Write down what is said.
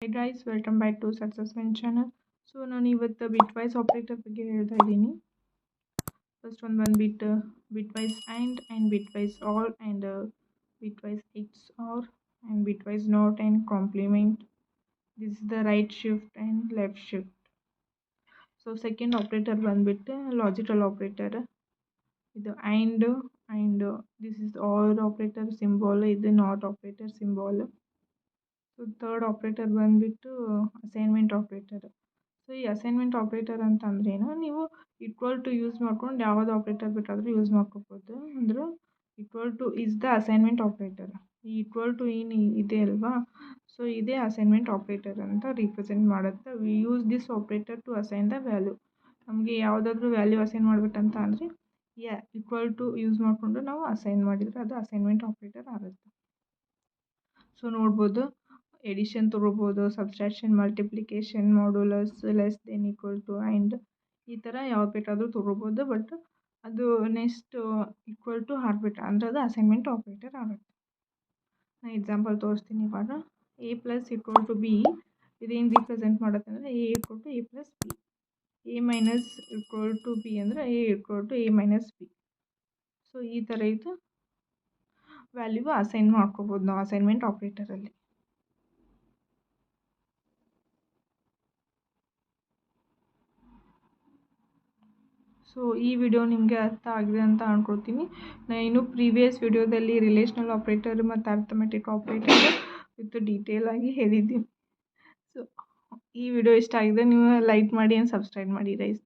Hi guys, welcome back to Success Win channel. So ನಾನು ಇವತ್ತು ಬಿಟ್ವೈಸ್ operator ಬಗ್ಗೆ ಹೇಳ್ತಾ ಇದ್ದೀನಿ. ಫಸ್ಟ್ ಒಂದು ಬಂದ್ಬಿಟ್ಟು bitwise and bitwise OR and bitwise XOR and bitwise not and complement. This is the right shift and left shift. So second operator ಬಂದ್ಬಿಟ್ಟು logical operator. ಇದು and this is OR operator symbol, ಇದು not operator symbol. So third operator ಬಂದ್ಬಿಟ್ಟು assignment operator. So ಈ assignment operator ಅಂತಂದ್ರೇನು, ನೀವು equal to use ಮಾಡ್ಕೊಂಡು ಯಾವ್ದು operator ಬೇಕಾದರೂ ಯೂಸ್ ಮಾಡ್ಕೋಬೋದು. ಅಂದ್ರೆ equal to is the assignment operator. ಈ ಈಕ್ವಲ್ ಟು ಏನು ಇದೆ ಅಲ್ವಾ, ಸೊ ಇದೇ ಅಸೈನ್ಮೆಂಟ್ ಆಪ್ರೇಟರ್ ಅಂತ ರಿಪ್ರೆಸೆಂಟ್ ಮಾಡುತ್ತೆ. We use this operator to assign the value. ನಮಗೆ ಯಾವುದಾದ್ರೂ ವ್ಯಾಲ್ಯೂ ಅಸೈನ್ ಮಾಡ್ಬೇಕಂತ ಅಂದರೆ ಈಕ್ವಲ್ ಟು ಯೂಸ್ ಮಾಡಿಕೊಂಡು ನಾವು ಅಸೈನ್ ಮಾಡಿದರೆ ಅದು ಅಸೈನ್ಮೆಂಟ್ ಆಪ್ರೇಟರ್ ಆಗುತ್ತೆ. ಸೊ ನೋಡ್ಬೋದು, ಎಡಿಷನ್ ತೊಗೋಬೋದು, subtraction, multiplication, modulus, less than equal to, and ಈ ಥರ ಯಾವ್ದು ಬೇಕಾದರೂ ತೊಗೋಬೋದು. ಬಟ್ ಅದು ನೆಕ್ಸ್ಟ್ ಈಕ್ವಲ್ ಟು ಹಾಕ್ಬಿಟ್ಟು ಅಂದರೆ ಅದು ಅಸೈನ್ಮೆಂಟ್ ಆಪ್ರೇಟರ್ ಆಗುತ್ತೆ. ನಾನು ಎಕ್ಸಾಂಪಲ್ ತೋರಿಸ್ತೀನಿ ಇವಾಗ. A plus equal to B ಇದೇನು ರಿಪ್ರೆಸೆಂಟ್ ಮಾಡುತ್ತೆ ಅಂದರೆ A equal to A plus B. A minus equal to B ಅಂದರೆ A equal to A minus B. So ಈ ಥರ ಇದು ವ್ಯಾಲ್ಯೂ ಅಸೈನ್ ಮಾಡ್ಕೋಬೋದು ನಾವು ಅಸೈನ್ಮೆಂಟ್ ಆಪ್ರೇಟರಲ್ಲಿ. ಸೊ ಈ ವಿಡಿಯೋ ನಿಮಗೆ ಅರ್ಥ ಆಗಿದೆ ಅಂತ ಅಂದ್ಕೊಳ್ತೀನಿ. ನಾನು ಇನ್ನು ಪ್ರೀವಿಯಸ್ ವಿಡಿಯೋದಲ್ಲಿ ರಿಲೇಷನಲ್ ಆಪ್ರೇಟರ್ ಮತ್ತು ಅರ್ಥಮೆಟಿಕ್ ಆಪ್ರೇಟರ್ ವಿತ್ ಡೀಟೇಲ್ ಆಗಿ ಹೇಳಿದ್ದೀನಿ. ಸೊ ಈ ವಿಡಿಯೋ ಇಷ್ಟ ಆಗಿದೆ, ನೀವು ಲೈಕ್ ಮಾಡಿ ಆ್ಯಂಡ್ ಸಬ್ಸ್ಕ್ರೈಬ್ ಮಾಡಿ ಗೈಸ್.